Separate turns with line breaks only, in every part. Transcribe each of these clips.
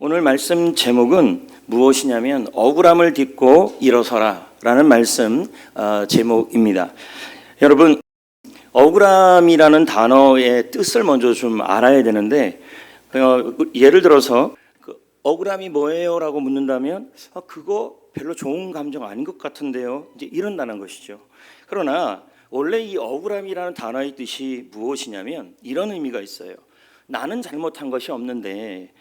오늘 말씀 제목은 무엇이냐면 억울함을 딛고 일어서라 라는 말씀 제목입니다. 여러분, 억울함이라는 단어의 뜻을 먼저 좀 알아야 되는데 예를 들어서 억울함이 뭐예요? 라고 묻는다면 그거 별로 좋은 감정 아닌 것 같은데요, 이제 이런다는 것이죠. 그러나 원래 이 억울함이라는 단어의 뜻이 무엇이냐면 이런 의미가 있어요. 나는 잘못한 것이 없는데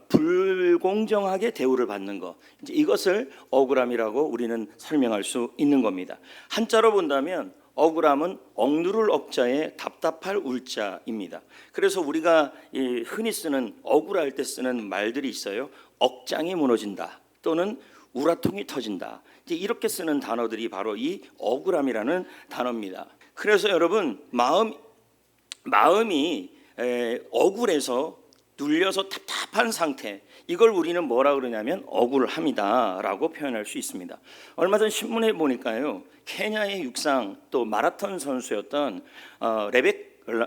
불공정하게 대우를 받는 것, 이제 이것을 억울함이라고 우리는 설명할 수 있는 겁니다. 한자로 본다면 억울함은 억누를 억자에 답답할 울자입니다. 그래서 우리가 흔히 쓰는 억울할 때 쓰는 말들이 있어요. 억장이 무너진다 또는 우라통이 터진다, 이제 이렇게 쓰는 단어들이 바로 이 억울함이라는 단어입니다. 그래서 여러분, 마음이 억울해서 눌려서 답답한 상태, 이걸 우리는 뭐라 그러냐면 억울함이다 라고 표현할 수 있습니다. 얼마 전 신문에 보니까요, 케냐의 육상 또 마라톤 선수였던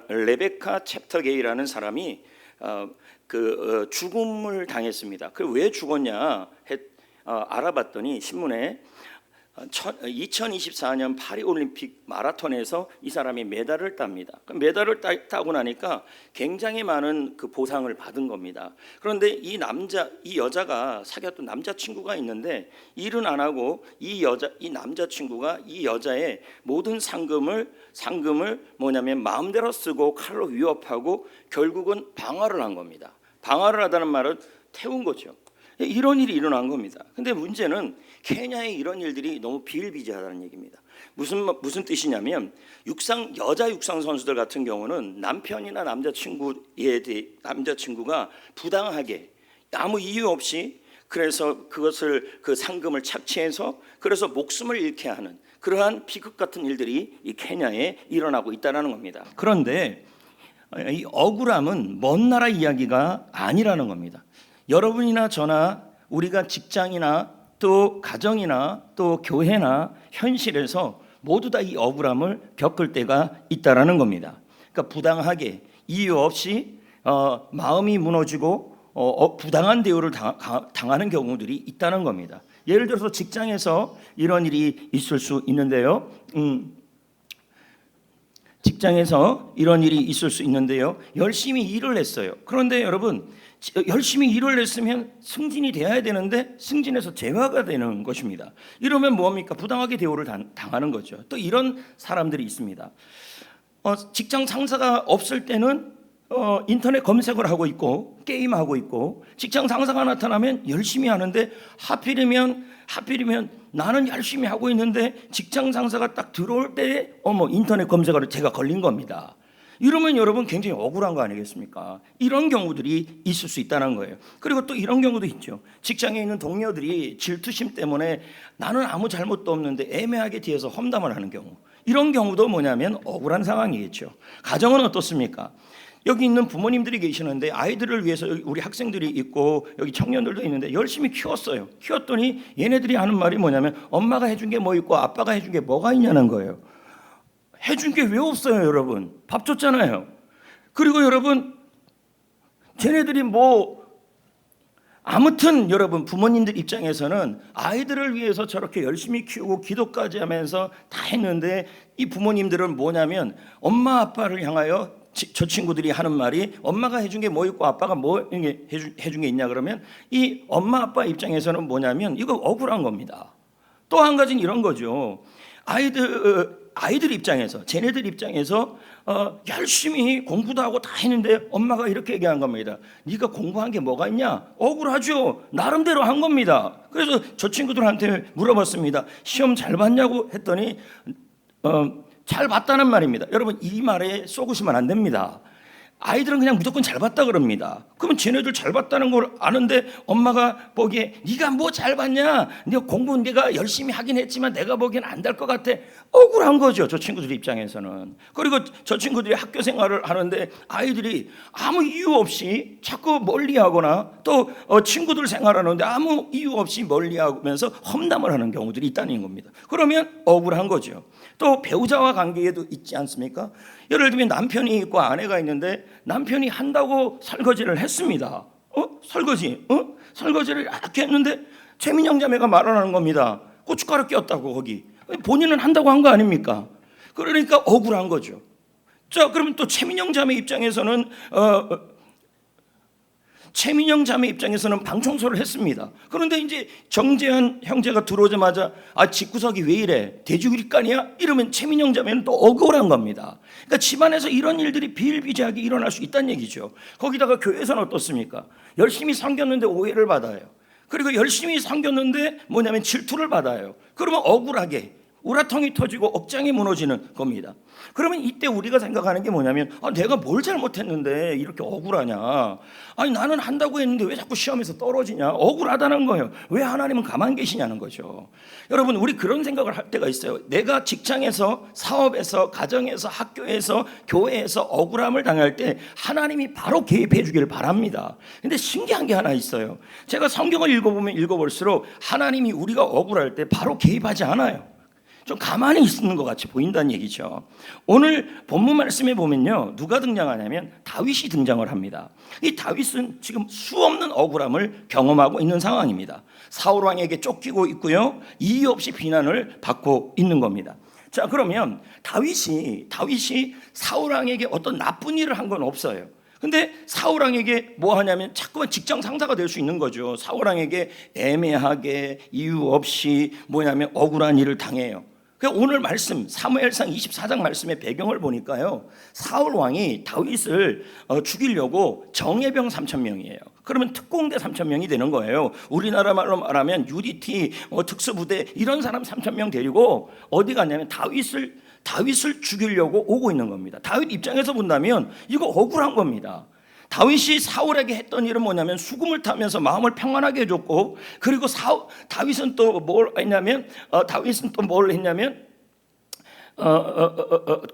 레베카 챕터게이라는 사람이 죽음을 당했습니다. 그 왜 죽었냐 알아봤더니 신문에 2024년 파리올림픽 마라톤에서 이 사람이 메달을 땁니다. 메달을 따고 나니까 굉장히 많은 그 보상을 받은 겁니다. 그런데 이 여자가 사귀었던 남자친구가 있는데 일은 안 하고 이 남자친구가 이 여자의 모든 상금을 뭐냐면 마음대로 쓰고 칼로 위협하고 결국은 방화를 한 겁니다. 방화를 하다는 말은 태운 거죠. 이런 일이 일어난 겁니다. 근데 문제는 케냐의 이런 일들이 너무 비일비재하다는 얘기입니다. 무슨 뜻이냐면 여자 육상 선수들 같은 경우는 남편이나 남자친구가 부당하게 아무 이유 없이 그래서 그 상금을 착취해서 그래서 목숨을 잃게 하는 그러한 비극 같은 일들이 이 케냐에 일어나고 있다는 겁니다. 그런데 이 억울함은 먼 나라 이야기가 아니라는 겁니다. 여러분이나 저나 우리가 직장이나 또 가정이나 또 교회나 현실에서 모두 다 이 억울함을 겪을 때가 있다라는 겁니다. 그러니까 부당하게 이유 없이 마음이 무너지고 부당한 대우를 당하는 경우들이 있다는 겁니다. 예를 들어서 직장에서 이런 일이 있을 수 있는데요. 열심히 일을 했어요. 그런데 여러분, 열심히 일을 했으면 승진이 돼야 되는데 승진해서 재화가 되는 것입니다. 이러면 뭡니까? 부당하게 대우를 당하는 거죠. 또 이런 사람들이 있습니다. 직장 상사가 없을 때는 인터넷 검색을 하고 있고 게임하고 있고, 직장 상사가 나타나면 열심히 하는데 하필이면 나는 열심히 하고 있는데 직장 상사가 딱 들어올 때 인터넷 검색어를 제가 걸린 겁니다. 이러면 여러분 굉장히 억울한 거 아니겠습니까? 이런 경우들이 있을 수 있다는 거예요. 그리고 또 이런 경우도 있죠. 직장에 있는 동료들이 질투심 때문에 나는 아무 잘못도 없는데 애매하게 뒤에서 험담을 하는 경우, 이런 경우도 뭐냐면 억울한 상황이겠죠. 가정은 어떻습니까? 여기 있는 부모님들이 계시는데 아이들을 위해서 우리 학생들이 있고 여기 청년들도 있는데 열심히 키웠어요. 키웠더니 얘네들이 하는 말이 뭐냐면 엄마가 해준 게 뭐 있고 아빠가 해준 게 뭐가 있냐는 거예요. 해준 게 왜 없어요, 여러분? 밥 줬잖아요. 그리고 여러분, 쟤네들이 아무튼 여러분, 부모님들 입장에서는 아이들을 위해서 저렇게 열심히 키우고 기도까지 하면서 다 했는데 이 부모님들은 뭐냐면 엄마 아빠를 향하여 저 친구들이 하는 말이 엄마가 해준 게 뭐 있고 아빠가 뭐 해준 게 있냐 그러면 이 엄마 아빠 입장에서는 뭐냐면 이거 억울한 겁니다. 또 한 가지는 이런 거죠. 아이들 입장에서, 쟤네들 입장에서 열심히 공부도 하고 다 했는데 엄마가 이렇게 얘기한 겁니다. 네가 공부한 게 뭐가 있냐? 억울하죠. 나름대로 한 겁니다. 그래서 저 친구들한테 물어봤습니다. 시험 잘 봤냐고 했더니 잘 봤다는 말입니다. 여러분, 이 말에 속으시면 안 됩니다. 아이들은 그냥 무조건 잘 봤다 그럽니다. 그러면 쟤네들 잘 봤다는 걸 아는데 엄마가 보기에 네가 뭐 잘 봤냐? 네가 공부는 네가 열심히 하긴 했지만 내가 보기엔 안 될 것 같아. 억울한 거죠, 저 친구들 입장에서는. 그리고 저 친구들이 학교 생활을 하는데 아이들이 아무 이유 없이 자꾸 멀리하거나 또 친구들 생활하는데 아무 이유 없이 멀리하면서 험담을 하는 경우들이 있다는 겁니다. 그러면 억울한 거죠. 또 배우자와 관계에도 있지 않습니까? 예를 들면 남편이 있고 아내가 있는데 남편이 한다고 설거지를 했습니다. 설거지를 이렇게 했는데 최민영 자매가 말하는 겁니다. 고춧가루 꼈다고 거기. 본인은 한다고 한 거 아닙니까? 그러니까 억울한 거죠. 자, 그러면 또 최민영 자매 입장에서는 방 청소를 했습니다. 그런데 이제 정재한 형제가 들어오자마자 집구석이 왜 이래? 돼지우리간이야? 이러면 최민영 자매는 또 억울한 겁니다. 그러니까 집안에서 이런 일들이 비일비재하게 일어날 수 있다는 얘기죠. 거기다가 교회에서는 어떻습니까? 열심히 섬겼는데 오해를 받아요. 그리고 열심히 섬겼는데 질투를 받아요. 그러면 억울하게 우라통이 터지고 억장이 무너지는 겁니다. 그러면 이때 우리가 생각하는 게 뭐냐면 내가 뭘 잘못했는데 이렇게 억울하냐? 나는 한다고 했는데 왜 자꾸 시험에서 떨어지냐? 억울하다는 거예요. 왜 하나님은 가만 계시냐는 거죠. 여러분, 우리 그런 생각을 할 때가 있어요. 내가 직장에서, 사업에서, 가정에서, 학교에서, 교회에서 억울함을 당할 때 하나님이 바로 개입해 주기를 바랍니다. 근데 신기한 게 하나 있어요. 제가 성경을 읽어보면 읽어볼수록 하나님이 우리가 억울할 때 바로 개입하지 않아요. 좀 가만히 있는 것 같이 보인다는 얘기죠. 오늘 본문 말씀에 보면요, 누가 등장하냐면 다윗이 등장을 합니다. 이 다윗은 지금 수없는 억울함을 경험하고 있는 상황입니다. 사울 왕에게 쫓기고 있고요, 이유 없이 비난을 받고 있는 겁니다. 자, 그러면 다윗이 사울 왕에게 어떤 나쁜 일을 한 건 없어요. 근데 사울 왕에게 뭐 하냐면 자꾸만 직장 상사가 될 수 있는 거죠. 사울 왕에게 애매하게 이유 없이 억울한 일을 당해요. 오늘 말씀 사무엘상 24장 말씀의 배경을 보니까요, 사울 왕이 다윗을 죽이려고 정예병 3,000명이에요. 그러면 특공대 3,000명이 되는 거예요. 우리나라 말로 말하면 UDT 특수부대 이런 사람 3,000명 데리고 어디 갔냐면 다윗을 죽이려고 오고 있는 겁니다. 다윗 입장에서 본다면 이거 억울한 겁니다. 다윗이 사울에게 했던 일은 뭐냐면 수금을 타면서 마음을 평안하게 해줬고, 그리고 다윗은 또 뭘 했냐면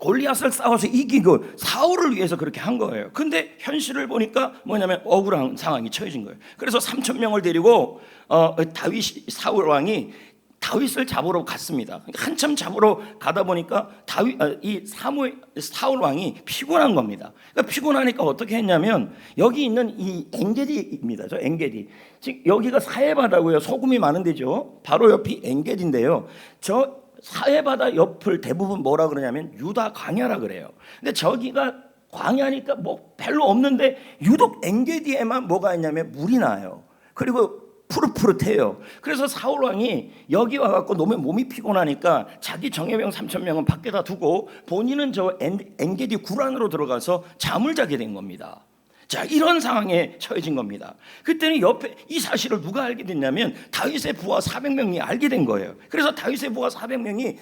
골리앗을 싸워서 이기고 사울을 위해서 그렇게 한 거예요. 근데 현실을 보니까 억울한 상황이 처해진 거예요. 그래서 3,000명을 데리고 사울 왕이 다윗을 잡으러 갔습니다. 한참 잡으러 가다 보니까 사울 왕이 피곤한 겁니다. 그러니까 피곤하니까 어떻게 했냐면 여기 있는 이 엔게디입니다. 저 엔게디. 즉 여기가 사해바다고요. 소금이 많은 데죠. 바로 옆이 엔게디인데요. 저 사해바다 옆을 대부분 뭐라 그러냐면 유다 광야라 그래요. 근데 저기가 광야니까 별로 없는데 유독 엔게디에만 뭐가 있냐면 물이 나요. 그리고 푸릇푸릇해요. 그래서 사울 왕이 여기 와갖고 너무 몸이 피곤하니까 자기 정예병 3,000명은 밖에다 두고 본인은 저 엔게디 굴 안으로 들어가서 잠을 자게 된 겁니다. 자, 이런 상황에 처해진 겁니다. 그때는 옆에 이 사실을 누가 알게 됐냐면 다윗의 부하 400명이 알게 된 거예요. 그래서 다윗의 부하 400명이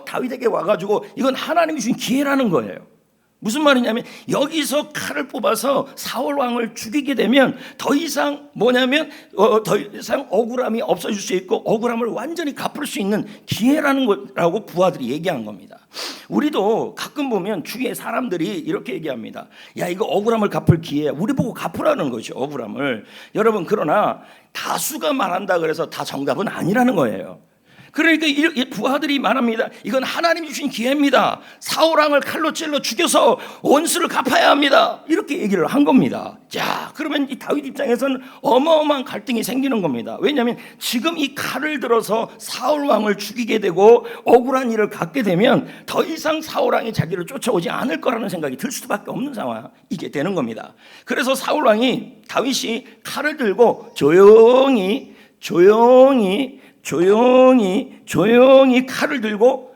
다윗에게 와가지고 이건 하나님이 주신 기회라는 거예요. 무슨 말이냐면 여기서 칼을 뽑아서 사울 왕을 죽이게 되면 더 이상 더 이상 억울함이 없어질 수 있고 억울함을 완전히 갚을 수 있는 기회라는 거라고 부하들이 얘기한 겁니다. 우리도 가끔 보면 주위에 사람들이 이렇게 얘기합니다. 야, 이거 억울함을 갚을 기회야. 우리 보고 갚으라는 거죠, 억울함을. 여러분, 그러나 다수가 말한다 그래서 다 정답은 아니라는 거예요. 그러니까 이 부하들이 말합니다. 이건 하나님이 주신 기회입니다. 사울 왕을 칼로 찔러 죽여서 원수를 갚아야 합니다. 이렇게 얘기를 한 겁니다. 자, 그러면 이 다윗 입장에서는 어마어마한 갈등이 생기는 겁니다. 왜냐하면 지금 이 칼을 들어서 사울 왕을 죽이게 되고 억울한 일을 갖게 되면 더 이상 사울 왕이 자기를 쫓아오지 않을 거라는 생각이 들 수밖에 없는 상황이 되는 겁니다. 그래서 사울 왕이 다윗이 칼을 들고 조용히 칼을 들고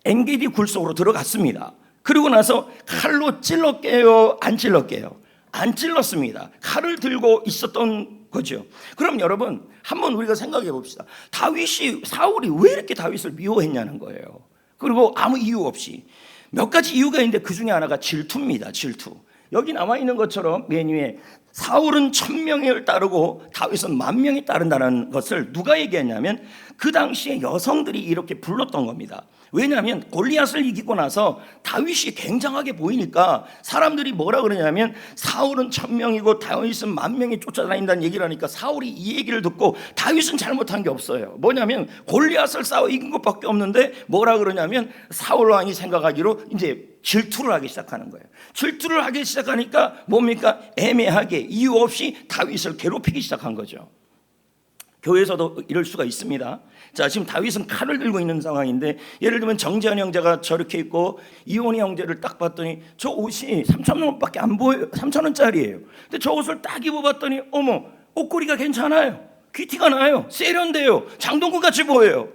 엔게디 굴 속으로 들어갔습니다. 그리고 나서 칼로 찔렀게요? 안 찔렀게요? 안 찔렀습니다. 칼을 들고 있었던 거죠. 그럼 여러분, 한번 우리가 생각해 봅시다. 사울이 왜 이렇게 다윗을 미워했냐는 거예요. 그리고 아무 이유 없이. 몇 가지 이유가 있는데 그 중에 하나가 질투입니다. 질투. 여기 나와 있는 것처럼 맨 위에 사울은 1,000명을 따르고 다윗은 10,000명이 따른다는 것을 누가 얘기했냐면 그 당시에 여성들이 이렇게 불렀던 겁니다. 왜냐하면 골리앗을 이기고 나서 다윗이 굉장하게 보이니까 사람들이 뭐라 그러냐면 사울은 1000명이고 다윗은 10,000명이 쫓아다닌다는 얘기를 하니까 사울이 이 얘기를 듣고 다윗은 잘못한 게 없어요. 뭐냐면 골리앗을 싸워 이긴 것밖에 없는데 뭐라 그러냐면 사울 왕이 생각하기로 이제 질투를 하기 시작하는 거예요. 질투를 하기 시작하니까 뭡니까? 애매하게 이유 없이 다윗을 괴롭히기 시작한 거죠. 교회에서도 이럴 수가 있습니다. 자, 지금 다윗은 칼을 들고 있는 상황인데 예를 들면 정재환 형제가 저렇게 있고 이온희 형제를 딱 봤더니 저 옷이 3,000원밖에 안 보여요. 3,000원짜리예요. 근데 저 옷을 딱 입어봤더니 어머, 옷걸이가 괜찮아요. 귀티가 나요. 세련돼요. 장동건 같이 보여요.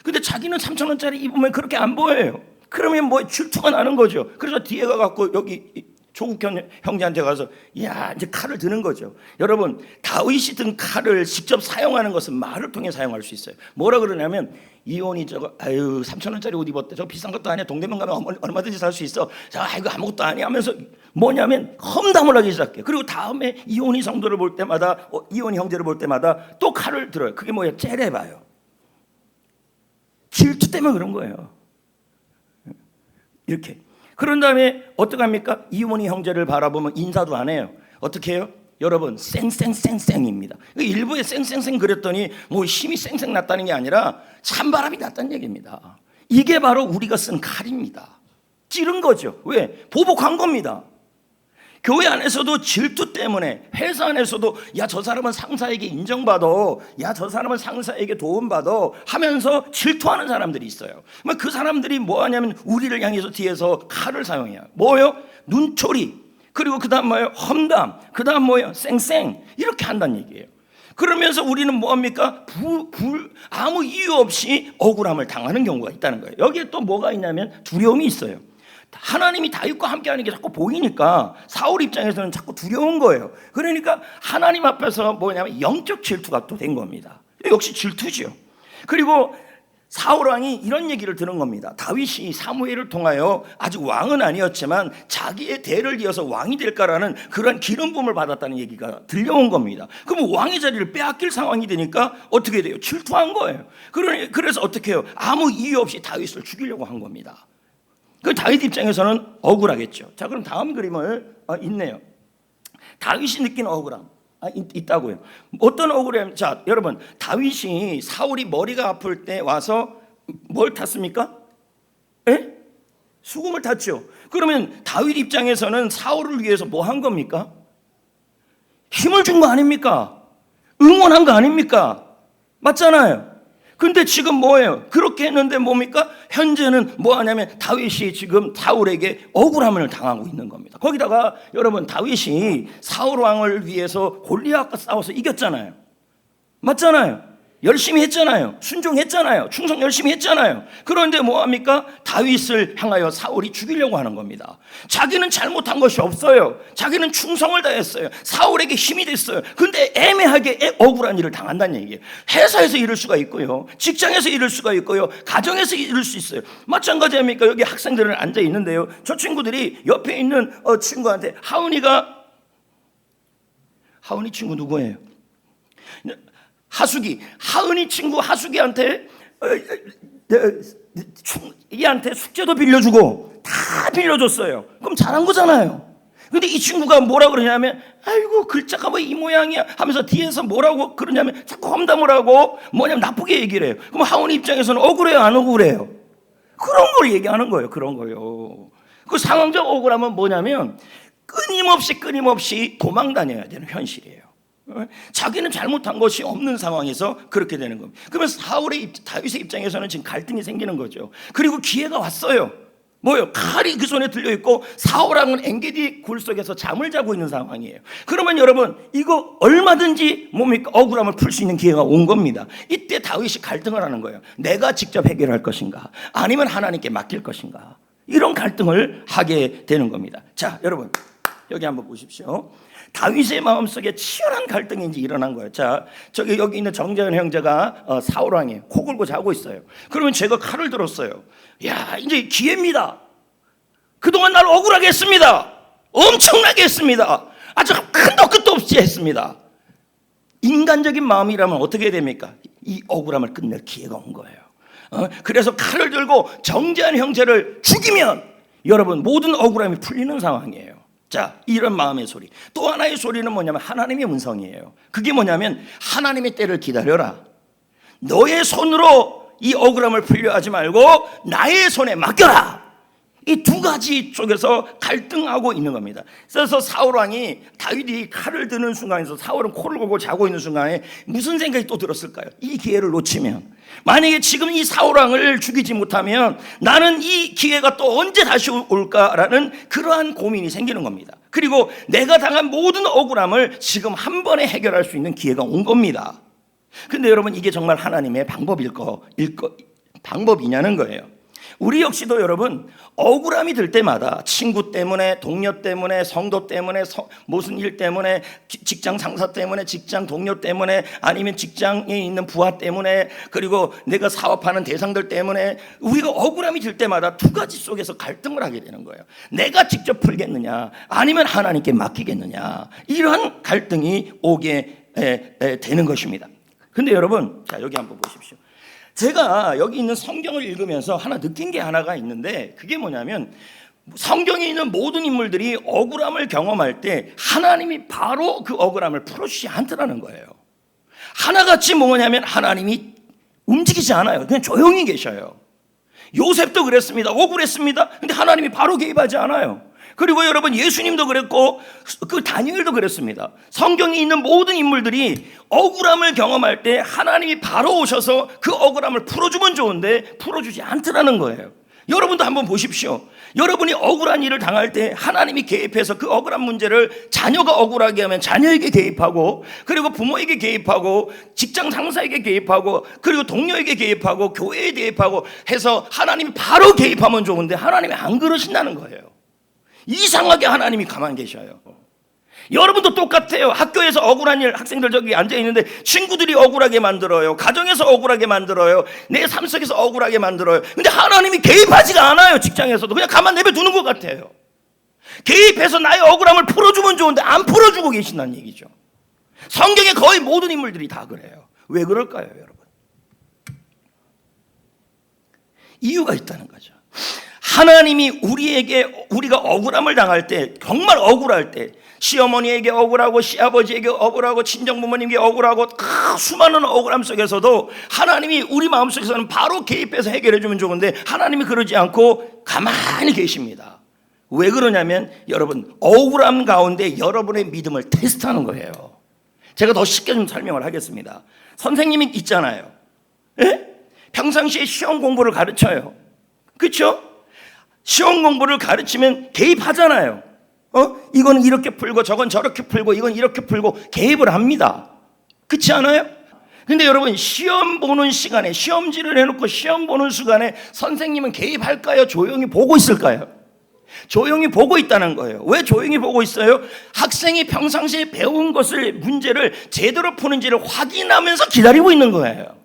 근데 자기는 3,000원짜리 입으면 그렇게 안 보여요. 그러면 뭐 질투가 나는 거죠. 그래서 뒤에 가갖고 여기 조국 형제한테 가서 야 이제 칼을 드는 거죠. 여러분 다윗이 든 칼을 직접 사용하는 것은 말을 통해 사용할 수 있어요. 뭐라 그러냐면 이혼이 저거 아유 3,000원짜리 옷 입었대. 저 비싼 것도 아니야. 동대문 가면 얼마든지 살 수 있어. 자 이거 아무것도 아니야 하면서 뭐냐면 험담을 하기 시작해. 그리고 다음에 이혼이 성도를 볼 때마다 이혼이 형제를 볼 때마다 또 칼을 들어요. 그게 뭐예요? 째려봐요. 질투 때문에 그런 거예요. 이렇게. 그런 다음에 어떡합니까? 이혼이 형제를 바라보면 인사도 안 해요. 어떻게 해요? 여러분 쌩쌩쌩쌩입니다. 일부에 쌩쌩쌩 그랬더니 뭐 힘이 쌩쌩 났다는 게 아니라 찬바람이 났다는 얘기입니다. 이게 바로 우리가 쓴 칼입니다. 찌른 거죠. 왜? 보복한 겁니다. 교회 안에서도 질투 때문에, 회사 안에서도 야 저 사람은 상사에게 인정받아, 야 저 사람은 상사에게 도움받아 하면서 질투하는 사람들이 있어요. 그 사람들이 뭐 하냐면 우리를 향해서 뒤에서 칼을 사용해요. 뭐요? 눈초리. 그리고 그 다음 뭐예요? 험담. 그 다음 뭐예요? 쌩쌩. 이렇게 한다는 얘기예요. 그러면서 우리는 뭐합니까? 아무 이유 없이 억울함을 당하는 경우가 있다는 거예요. 여기에 또 뭐가 있냐면 두려움이 있어요. 하나님이 다윗과 함께하는 게 자꾸 보이니까 사울 입장에서는 자꾸 두려운 거예요. 그러니까 하나님 앞에서 뭐냐면 영적 질투가 또 된 겁니다. 역시 질투죠. 그리고 사울 왕이 이런 얘기를 들은 겁니다. 다윗이 사무엘을 통하여 아직 왕은 아니었지만 자기의 대를 이어서 왕이 될까라는 그런 기름 부음을 받았다는 얘기가 들려온 겁니다. 그럼 왕의 자리를 빼앗길 상황이 되니까 어떻게 돼요? 질투한 거예요. 그래서 어떻게 해요? 아무 이유 없이 다윗을 죽이려고 한 겁니다. 그 다윗 입장에서는 억울하겠죠. 자, 그럼 다음 그림을 있네요. 다윗이 느끼는 억울함 있다고요. 어떤 억울함? 자, 여러분 다윗이 사울이 머리가 아플 때 와서 뭘 탔습니까? 에? 수금을 탔죠. 그러면 다윗 입장에서는 사울을 위해서 뭐 한 겁니까? 힘을 준 거 아닙니까? 응원한 거 아닙니까? 맞잖아요. 근데 지금 뭐예요? 그렇게 했는데 뭡니까? 현재는 뭐 하냐면 다윗이 지금 사울에게 억울함을 당하고 있는 겁니다. 거기다가 여러분 다윗이 사울 왕을 위해서 골리앗과 싸워서 이겼잖아요. 맞잖아요. 열심히 했잖아요. 순종했잖아요. 충성 열심히 했잖아요. 그런데 뭐합니까? 다윗을 향하여 사울이 죽이려고 하는 겁니다. 자기는 잘못한 것이 없어요. 자기는 충성을 다했어요. 사울에게 힘이 됐어요. 근데 애매하게 억울한 일을 당한다는 얘기예요. 회사에서 이럴 수가 있고요. 직장에서 이럴 수가 있고요. 가정에서 이럴 수 있어요. 마찬가지입니까? 여기 학생들은 앉아 있는데요. 저 친구들이 옆에 있는 친구한테 하은이 친구 누구예요? 하은이 친구 하숙이한테 얘한테 숙제도 빌려주고 다 빌려줬어요. 그럼 잘한 거잖아요. 근데 이 친구가 뭐라 그러냐면 아이고 글자가 뭐 이 모양이야 하면서 뒤에서 뭐라고 그러냐면 자꾸 험담을 하고 뭐냐면 나쁘게 얘기를 해요. 그럼 하은이 입장에서는 억울해요, 안 억울해요? 그런 걸 얘기하는 거예요. 그런 거요. 그 상황적 억울함은 뭐냐면 끊임없이 도망 다녀야 되는 현실이에요. 자기는 잘못한 것이 없는 상황에서 그렇게 되는 겁니다. 그러면 다윗의 입장에서는 지금 갈등이 생기는 거죠. 그리고 기회가 왔어요. 뭐요? 칼이 그 손에 들려 있고 사울왕은 엔게디 굴 속에서 잠을 자고 있는 상황이에요. 그러면 여러분 이거 얼마든지 뭡니까? 억울함을 풀 수 있는 기회가 온 겁니다. 이때 다윗이 갈등을 하는 거예요. 내가 직접 해결할 것인가? 아니면 하나님께 맡길 것인가? 이런 갈등을 하게 되는 겁니다. 자, 여러분 여기 한번 보십시오. 다윗의 마음속에 치열한 갈등이 이제 일어난 거예요. 자, 여기 있는 정재현 형제가 사울 왕이 코 골고 자고 있어요. 그러면 제가 칼을 들었어요. 야, 이제 기회입니다. 그동안 날 억울하게 했습니다. 엄청나게 했습니다. 아주 큰도 끝도 없이 했습니다. 인간적인 마음이라면 어떻게 됩니까? 이 억울함을 끝낼 기회가 온 거예요. 그래서 칼을 들고 정죄한 형제를 죽이면 여러분 모든 억울함이 풀리는 상황이에요. 자, 이런 마음의 소리. 또 하나의 소리는 뭐냐면 하나님의 음성이에요. 그게 뭐냐면 하나님의 때를 기다려라. 너의 손으로 이 억울함을 풀려 하지 말고 나의 손에 맡겨라. 이 두 가지 쪽에서 갈등하고 있는 겁니다. 그래서 사울 왕이 다윗이 칼을 드는 순간에서 사울은 코를 골고 자고 있는 순간에 무슨 생각이 또 들었을까요? 이 기회를 놓치면, 만약에 지금 이 사울 왕을 죽이지 못하면 나는 이 기회가 또 언제 다시 올까라는 그러한 고민이 생기는 겁니다. 그리고 내가 당한 모든 억울함을 지금 한 번에 해결할 수 있는 기회가 온 겁니다. 근데 여러분, 이게 정말 하나님의 방법이냐는 거예요. 우리 역시도 여러분, 억울함이 들 때마다 친구 때문에, 동료 때문에, 성도 때문에, 무슨 일 때문에, 직장 상사 때문에, 직장 동료 때문에, 아니면 직장에 있는 부하 때문에, 그리고 내가 사업하는 대상들 때문에 우리가 억울함이 들 때마다 두 가지 속에서 갈등을 하게 되는 거예요. 내가 직접 풀겠느냐, 아니면 하나님께 맡기겠느냐, 이러한 갈등이 오게 되는 것입니다. 근데 여러분, 자, 여기 한번 보십시오. 제가 여기 있는 성경을 읽으면서 하나 느낀 게 하나가 있는데, 그게 뭐냐면 성경에 있는 모든 인물들이 억울함을 경험할 때 하나님이 바로 그 억울함을 풀어주지 않더라는 거예요. 하나같이 뭐냐면 하나님이 움직이지 않아요. 그냥 조용히 계셔요. 요셉도 그랬습니다. 억울했습니다. 근데 하나님이 바로 개입하지 않아요. 그리고 여러분, 예수님도 그랬고 그 다니엘도 그랬습니다. 성경에 있는 모든 인물들이 억울함을 경험할 때 하나님이 바로 오셔서 그 억울함을 풀어주면 좋은데 풀어주지 않더라는 거예요. 여러분도 한번 보십시오. 여러분이 억울한 일을 당할 때 하나님이 개입해서 그 억울한 문제를, 자녀가 억울하게 하면 자녀에게 개입하고, 그리고 부모에게 개입하고, 직장 상사에게 개입하고, 그리고 동료에게 개입하고, 교회에 개입하고 해서 하나님이 바로 개입하면 좋은데 하나님이 안 그러신다는 거예요. 이상하게 하나님이 가만히 계셔요. 여러분도 똑같아요. 학교에서 억울한 일, 학생들 저기 앉아있는데 친구들이 억울하게 만들어요. 가정에서 억울하게 만들어요. 내 삶 속에서 억울하게 만들어요. 근데 하나님이 개입하지가 않아요. 직장에서도 그냥 가만 내버려두는 것 같아요. 개입해서 나의 억울함을 풀어주면 좋은데 안 풀어주고 계신다는 얘기죠. 성경의 거의 모든 인물들이 다 그래요. 왜 그럴까요, 여러분? 이유가 있다는 거죠. 하나님이 우리가 억울함을 당할 때, 정말 억울할 때, 시어머니에게 억울하고, 시아버지에게 억울하고, 친정부모님에게 억울하고, 수많은 억울함 속에서도 하나님이 우리 마음속에서는 바로 개입해서 해결해주면 좋은데 하나님이 그러지 않고 가만히 계십니다. 왜 그러냐면 여러분, 억울함 가운데 여러분의 믿음을 테스트하는 거예요. 제가 더 쉽게 좀 설명을 하겠습니다. 선생님이 있잖아요. 예? 평상시에 시험 공부를 가르쳐요. 그렇죠? 시험 공부를 가르치면 개입하잖아요. 이거는 이렇게 풀고 저건 저렇게 풀고 이건 이렇게 풀고 개입을 합니다. 그렇지 않아요? 근데 여러분, 시험 보는 시간에, 시험지를 해놓고 시험 보는 시간에 선생님은 개입할까요? 조용히 보고 있을까요? 조용히 보고 있다는 거예요. 왜 조용히 보고 있어요? 학생이 평상시에 배운 것을, 문제를 제대로 푸는지를 확인하면서 기다리고 있는 거예요.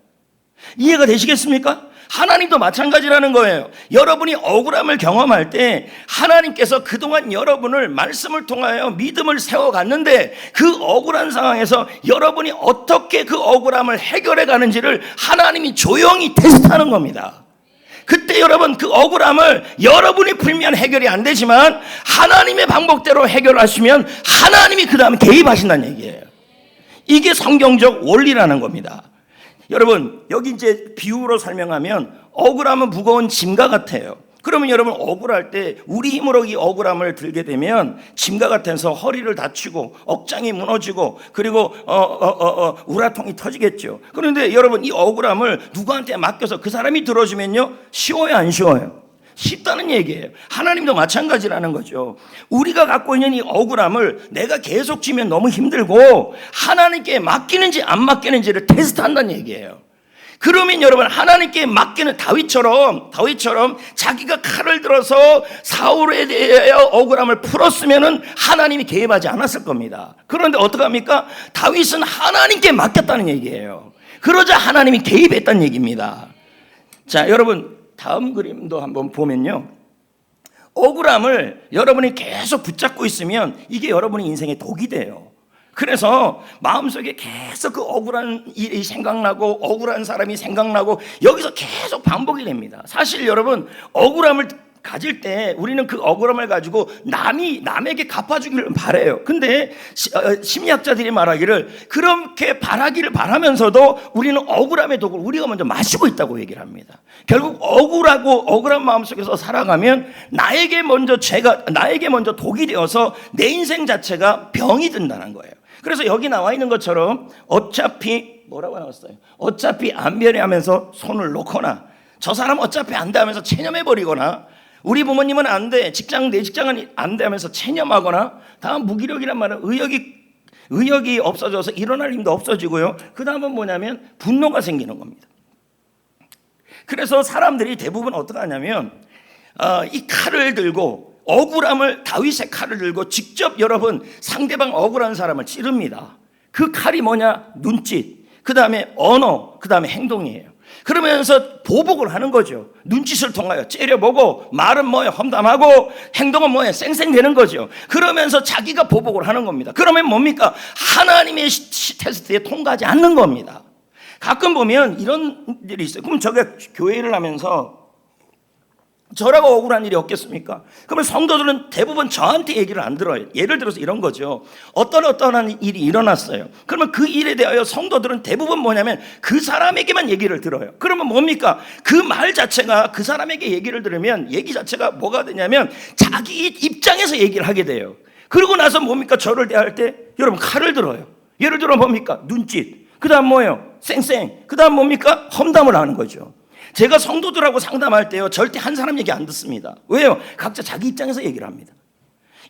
이해가 되시겠습니까? 하나님도 마찬가지라는 거예요. 여러분이 억울함을 경험할 때 하나님께서 그동안 여러분을 말씀을 통하여 믿음을 세워갔는데 그 억울한 상황에서 여러분이 어떻게 그 억울함을 해결해 가는지를 하나님이 조용히 테스트하는 겁니다. 그때 여러분, 그 억울함을 여러분이 풀면 해결이 안 되지만 하나님의 방법대로 해결하시면 하나님이 그 다음에 개입하신다는 얘기예요. 이게 성경적 원리라는 겁니다. 여러분, 여기 이제 비유로 설명하면 억울함은 무거운 짐과 같아요. 그러면 여러분, 억울할 때 우리 힘으로 이 억울함을 들게 되면 짐과 같아서 허리를 다치고 억장이 무너지고 그리고 우라통이 터지겠죠. 그런데 여러분, 이 억울함을 누구한테 맡겨서 그 사람이 들어주면요, 쉬워요, 안 쉬워요? 쉽다는 얘기예요. 하나님도 마찬가지라는 거죠. 우리가 갖고 있는 이 억울함을 내가 계속 지면 너무 힘들고 하나님께 맡기는지 안 맡기는지를 테스트한다는 얘기예요. 그러면 여러분, 하나님께 맡기는 다윗처럼 자기가 칼을 들어서 사울에 대하여 억울함을 풀었으면은 하나님이 개입하지 않았을 겁니다. 그런데 어떡합니까? 다윗은 하나님께 맡겼다는 얘기예요. 그러자 하나님이 개입했다는 얘기입니다. 자, 여러분, 다음 그림도 한번 보면요, 억울함을 여러분이 계속 붙잡고 있으면 이게 여러분의 인생의 독이 돼요. 그래서 마음속에 계속 그 억울한 일이 생각나고 억울한 사람이 생각나고 여기서 계속 반복이 됩니다. 사실 여러분, 억울함을 가질 때 우리는 그 억울함을 가지고 남에게 갚아주기를 바라요. 근데 심리학자들이 말하기를 그렇게 바라기를 바라면서도 우리는 억울함의 독을 우리가 먼저 마시고 있다고 얘기를 합니다. 결국 억울한 마음속에서 살아가면 나에게 먼저 독이 되어서 내 인생 자체가 병이 든다는 거예요. 그래서 여기 나와 있는 것처럼 어차피 뭐라고 나왔어요? 어차피 안 변해하면서 손을 놓거나, 저 사람 어차피 안 돼 하면서 체념해버리거나, 우리 부모님은 안 돼, 내 직장은 안 돼 하면서 체념하거나, 다음 무기력이란 말은 의욕이 없어져서 일어날 힘도 없어지고요. 그 다음은 뭐냐면 분노가 생기는 겁니다. 그래서 사람들이 대부분 어떻게 하냐면 이 칼을 들고, 다윗의 칼을 들고 직접 여러분 상대방 억울한 사람을 찌릅니다. 그 칼이 뭐냐? 눈짓, 그 다음에 언어, 그 다음에 행동이에요. 그러면서 보복을 하는 거죠. 눈짓을 통하여 째려보고, 말은 뭐예요? 험담하고, 행동은 뭐예요? 쌩쌩대는 거죠. 그러면서 자기가 보복을 하는 겁니다. 그러면 뭡니까? 하나님의 테스트에 통과하지 않는 겁니다. 가끔 보면 이런 일이 있어요. 그럼 제가 교회를 하면서 저라고 억울한 일이 없겠습니까? 그러면 성도들은 대부분 저한테 얘기를 안 들어요. 예를 들어서 이런 거죠. 어떤 일이 일어났어요. 그러면 그 일에 대하여 성도들은 대부분 뭐냐면 그 사람에게만 얘기를 들어요. 그러면 뭡니까? 그 말 자체가, 그 사람에게 얘기를 들으면 얘기 자체가 뭐가 되냐면 자기 입장에서 얘기를 하게 돼요. 그러고 나서 뭡니까? 저를 대할 때 여러분 칼을 들어요. 예를 들어 뭡니까? 눈짓. 그 다음 뭐예요? 쌩쌩. 그 다음 뭡니까? 험담을 하는 거죠. 제가 성도들하고 상담할 때요, 절대 한 사람 얘기 안 듣습니다. 왜요? 각자 자기 입장에서 얘기를 합니다.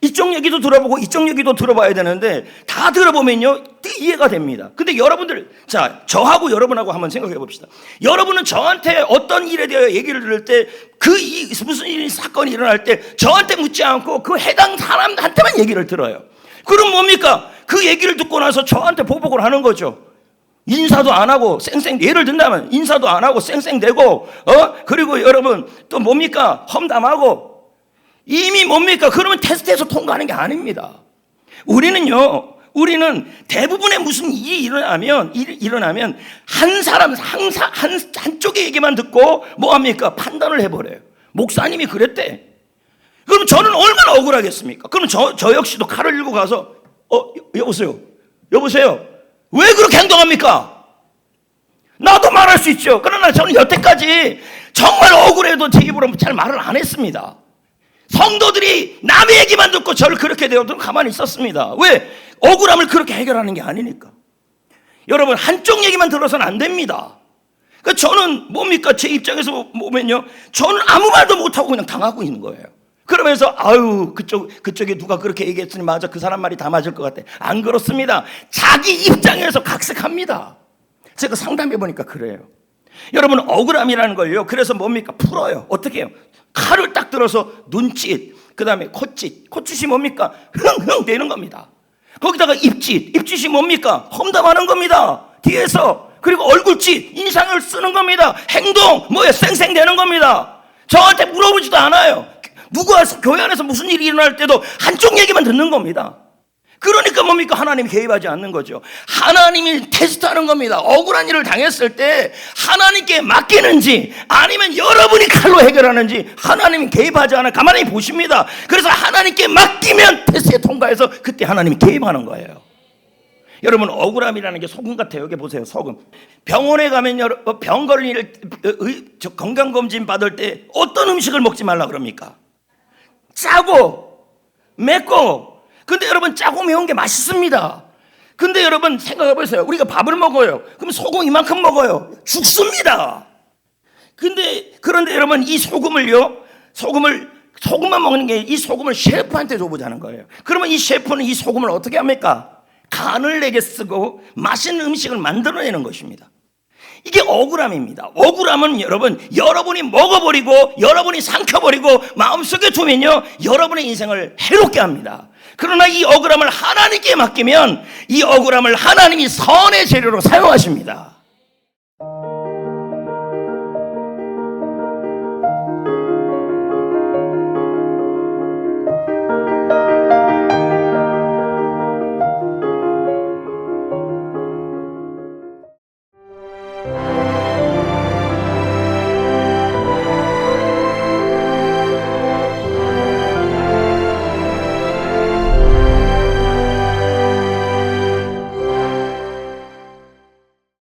이쪽 얘기도 들어보고 이쪽 얘기도 들어봐야 되는데 다 들어보면요 이해가 됩니다. 근데 여러분들, 자, 저하고 여러분하고 한번 생각해 봅시다. 여러분은 저한테 어떤 일에 대하여 얘기를 들을 때, 무슨 사건이 일어날 때 저한테 묻지 않고 그 해당 사람한테만 얘기를 들어요. 그럼 뭡니까? 그 얘기를 듣고 나서 저한테 보복을 하는 거죠. 인사도 안 하고 예를 든다면 인사도 안 하고 쌩쌩대고, 그리고 여러분 또 뭡니까? 험담하고. 이미 뭡니까? 그러면 테스트에서 통과하는 게 아닙니다. 우리는 대부분의 무슨 일이 일어나면 한 사람 한쪽의 얘기만 듣고 뭐합니까? 판단을 해버려요. 목사님이 그랬대. 그럼 저는 얼마나 억울하겠습니까? 그럼 저 역시도 칼을 들고 가서 여보세요. 왜 그렇게 행동합니까? 나도 말할 수 있죠. 그러나 저는 여태까지 정말 억울해도 제 입으로 잘 말을 안 했습니다. 성도들이 남의 얘기만 듣고 저를 그렇게 되어도 가만히 있었습니다. 왜? 억울함을 그렇게 해결하는 게 아니니까. 여러분, 한쪽 얘기만 들어서는 안 됩니다. 그러니까 저는 뭡니까? 제 입장에서 보면요, 저는 아무 말도 못하고 그냥 당하고 있는 거예요. 그러면서 그쪽에 누가 그렇게 얘기했으니 맞아, 그 사람 말이 다 맞을 것 같아. 안 그렇습니다. 자기 입장에서 각색합니다. 제가 상담해 보니까 그래요. 여러분, 억울함이라는 걸요, 그래서 뭡니까? 풀어요. 어떻게 해요? 칼을 딱 들어서 눈짓, 그 다음에 콧짓이 뭡니까? 흥흥 대는 겁니다. 거기다가 입짓이 뭡니까? 험담하는 겁니다. 뒤에서. 그리고 얼굴짓, 인상을 쓰는 겁니다. 행동, 쌩쌩대는 겁니다. 저한테 물어보지도 않아요. 누가 교회 안에서 무슨 일이 일어날 때도 한쪽 얘기만 듣는 겁니다. 그러니까 뭡니까? 하나님이 개입하지 않는 거죠. 하나님이 테스트하는 겁니다. 억울한 일을 당했을 때 하나님께 맡기는지 아니면 여러분이 칼로 해결하는지 하나님이 개입하지 않아 가만히 보십니다. 그래서 하나님께 맡기면 테스트에 통과해서 그때 하나님이 개입하는 거예요. 여러분, 억울함이라는 게 소금 같아요. 여기 보세요, 소금. 병원에 가면 병 걸린 일, 건강검진 받을 때 어떤 음식을 먹지 말라 그럽니까? 짜고 맵고. 근데 여러분, 짜고 매운 게 맛있습니다. 근데 여러분 생각해 보세요. 우리가 밥을 먹어요. 그럼 소금 이만큼 먹어요. 죽습니다. 그런데 여러분, 이 소금만 먹는 게, 이 소금을 셰프한테 줘보자는 거예요. 그러면 이 셰프는 이 소금을 어떻게 합니까? 간을 내게 쓰고 맛있는 음식을 만들어내는 것입니다. 이게 억울함입니다. 억울함은 여러분이 먹어버리고 여러분이 삼켜버리고 마음속에 두면요, 여러분의 인생을 해롭게 합니다. 그러나 이 억울함을 하나님께 맡기면 이 억울함을 하나님이 선의 재료로 사용하십니다.